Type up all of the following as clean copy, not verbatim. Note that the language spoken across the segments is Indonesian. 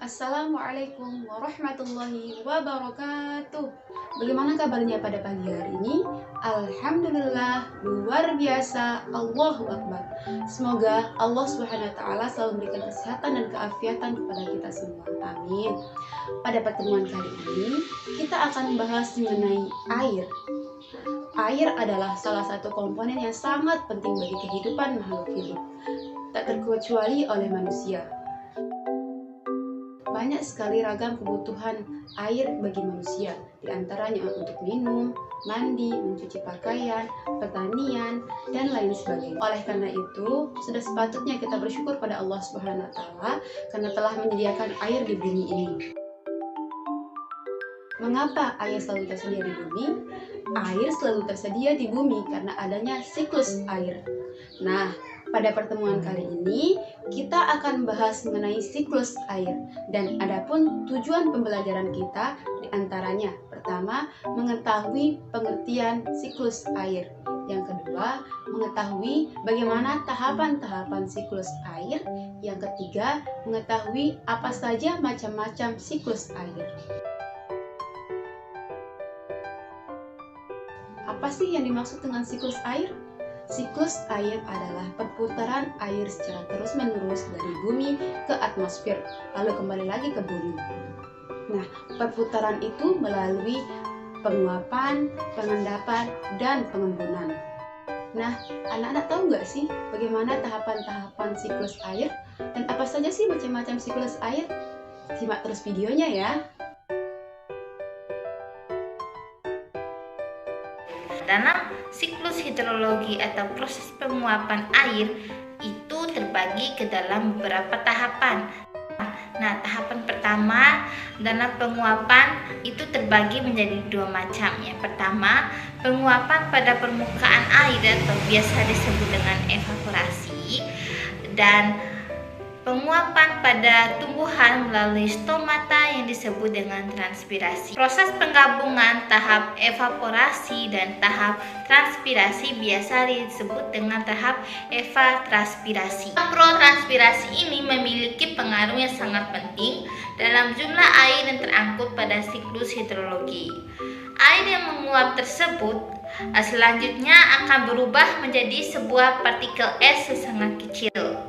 Assalamualaikum warahmatullahi wabarakatuh. Bagaimana kabarnya pada pagi hari ini? Alhamdulillah, luar biasa, Allahu Akbar. Semoga Allah Subhanahu wa taala selalu memberikan kesehatan dan keafiatan kepada kita semua. Amin. Pada pertemuan kali ini, kita akan membahas mengenai air. Air adalah salah satu komponen yang sangat penting bagi kehidupan makhluk hidup, tak terkecuali oleh manusia. Banyak sekali ragam kebutuhan air bagi manusia, diantaranya untuk minum, mandi, mencuci pakaian, pertanian, dan lain sebagainya. Oleh karena itu, sudah sepatutnya kita bersyukur pada Allah Subhanahu wa taala karena telah menyediakan air di bumi ini. Mengapa air selalu tersedia di bumi? Air selalu tersedia di bumi karena adanya siklus air. Nah, pada pertemuan kali ini kita akan membahas mengenai siklus air dan adapun tujuan pembelajaran kita diantaranya pertama mengetahui pengertian siklus air, yang kedua mengetahui bagaimana tahapan-tahapan siklus air, yang ketiga mengetahui apa saja macam-macam siklus air. Apa sih yang dimaksud dengan siklus air? Siklus air adalah perputaran air secara terus-menerus dari bumi ke atmosfer, lalu kembali lagi ke bumi. Nah, perputaran itu melalui penguapan, pengendapan, dan pengembunan. Nah, anak-anak tahu nggak sih bagaimana tahapan-tahapan siklus air? Dan apa saja sih macam-macam siklus air? Simak terus videonya ya. Dalam siklus hidrologi atau proses penguapan air itu terbagi ke dalam beberapa tahapan. Nah, tahapan pertama dalam penguapan itu terbagi menjadi dua macam. Yang pertama, penguapan pada permukaan air atau biasa disebut dengan evaporasi, dan penguapan pada tumbuhan melalui stomata yang disebut dengan transpirasi. Proses penggabungan tahap evaporasi dan tahap transpirasi biasa disebut dengan tahap evapotranspirasi. Protranspirasi ini memiliki pengaruh yang sangat penting dalam jumlah air yang terangkut pada siklus hidrologi. Air yang menguap tersebut selanjutnya akan berubah menjadi sebuah partikel es yang sangat kecil.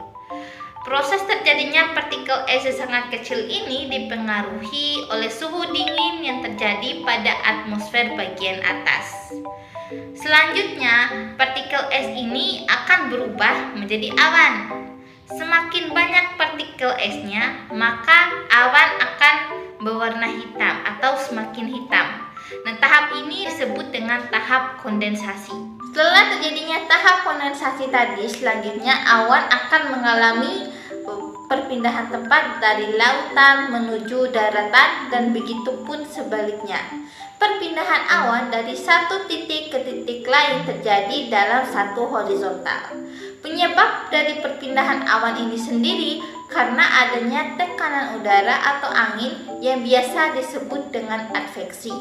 Proses terjadinya partikel es yang sangat kecil ini dipengaruhi oleh suhu dingin yang terjadi pada atmosfer bagian atas. Selanjutnya, partikel es ini akan berubah menjadi awan. Semakin banyak partikel esnya, maka awan akan berwarna hitam atau semakin hitam. Nah, tahap ini disebut dengan tahap kondensasi. Setelah terjadinya tahap kondensasi tadi, selanjutnya awan akan mengalami perpindahan tempat dari lautan menuju daratan dan begitu pun sebaliknya. Perpindahan awan dari satu titik ke titik lain terjadi dalam satu horizontal. Penyebab dari perpindahan awan ini sendiri karena adanya tekanan udara atau angin yang biasa disebut dengan adveksi.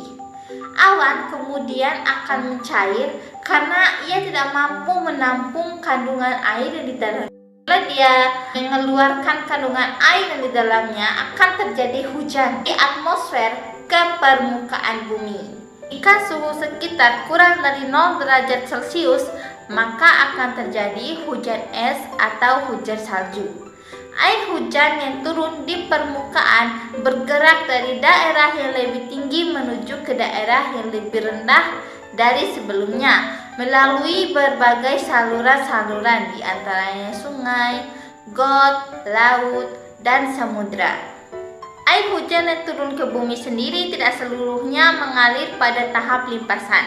Awan kemudian akan mencair karena ia tidak mampu menampung kandungan air yang di dalamnya. Bila dia mengeluarkan kandungan air yang di dalamnya, akan terjadi hujan di atmosfer ke permukaan bumi. Jika suhu sekitar kurang dari 0 derajat Celcius, maka akan terjadi hujan es atau hujan salju. Air hujan yang turun di permukaan bergerak dari daerah yang lebih tinggi menuju ke daerah yang lebih rendah dari sebelumnya melalui berbagai saluran-saluran, di antaranya sungai, got, laut, dan samudra. Air hujan yang turun ke bumi sendiri tidak seluruhnya mengalir pada tahap limpasan,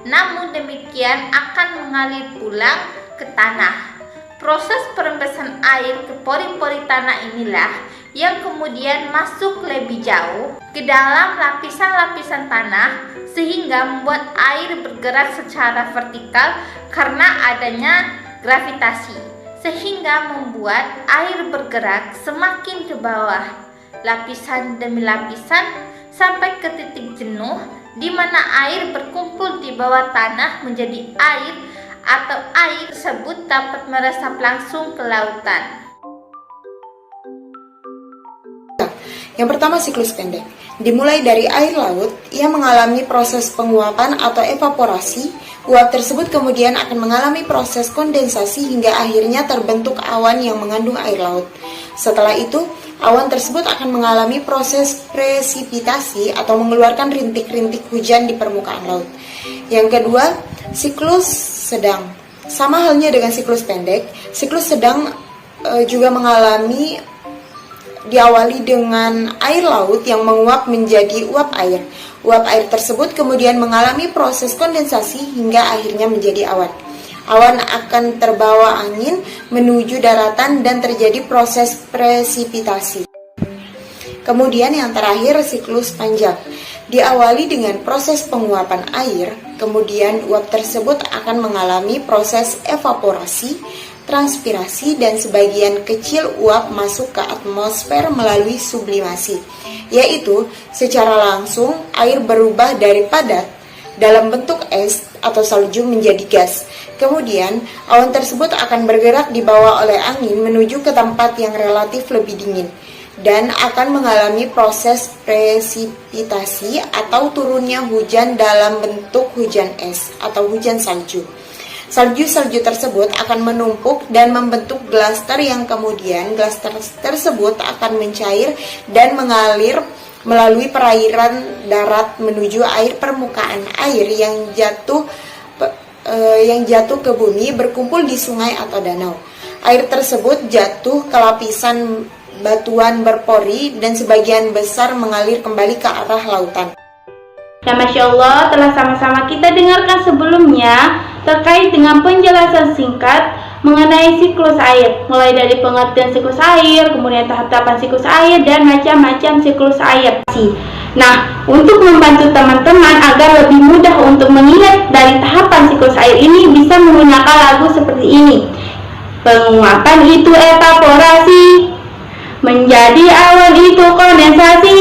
namun demikian akan mengalir pulang ke tanah. Proses perembesan air ke pori-pori tanah inilah yang kemudian masuk lebih jauh ke dalam lapisan-lapisan tanah sehingga membuat air bergerak secara vertikal karena adanya gravitasi, sehingga membuat air bergerak semakin ke bawah, lapisan demi lapisan sampai ke titik jenuh di mana air berkumpul di bawah tanah menjadi air, atau air tersebut dapat meresap langsung ke lautan. Yang pertama, siklus pendek. Dimulai dari air laut, ia mengalami proses penguapan atau evaporasi. Uap tersebut kemudian akan mengalami proses kondensasi hingga akhirnya terbentuk awan yang mengandung air laut. Setelah itu, awan tersebut akan mengalami proses presipitasi atau mengeluarkan rintik-rintik hujan di permukaan laut. Yang kedua, siklus sedang. Sama halnya dengan siklus pendek, siklus sedang juga diawali dengan air laut yang menguap menjadi uap air. Uap air tersebut kemudian mengalami proses kondensasi hingga akhirnya menjadi awan. Awan akan terbawa angin menuju daratan dan terjadi proses presipitasi. Kemudian yang terakhir, siklus panjang. Diawali dengan proses penguapan air, kemudian uap tersebut akan mengalami proses evaporasi, transpirasi, dan sebagian kecil uap masuk ke atmosfer melalui sublimasi, yaitu secara langsung air berubah dari padat dalam bentuk es atau salju menjadi gas. Kemudian, awan tersebut akan bergerak dibawa oleh angin menuju ke tempat yang relatif lebih dingin dan akan mengalami proses presipitasi atau turunnya hujan dalam bentuk hujan es atau hujan salju. Salju-salju tersebut akan menumpuk dan membentuk glaster yang kemudian glaster tersebut akan mencair dan mengalir melalui perairan darat menuju air permukaan air yang jatuh ke bumi berkumpul di sungai atau danau. Air tersebut jatuh ke lapisan batuan berpori dan sebagian besar mengalir kembali ke arah lautan. Ya, Masya Allah, telah sama-sama kita dengarkan sebelumnya terkait dengan penjelasan singkat mengenai siklus air, mulai dari pengertian siklus air, kemudian tahap-tahapan siklus air, dan macam-macam siklus air. Nah, untuk membantu teman-teman agar lebih mudah untuk mengingat dari tahapan siklus air ini, bisa menggunakan lagu seperti ini. Penguapan itu evaporasi, menjadi awan itu kondensasi,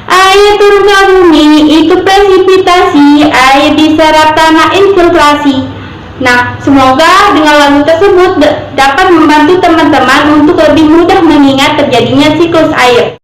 air turun ke bumi itu presipitasi, air diserap tanah infiltrasi. Nah, semoga dengan lagu tersebut dapat membantu teman-teman untuk lebih mudah mengingat terjadinya siklus air.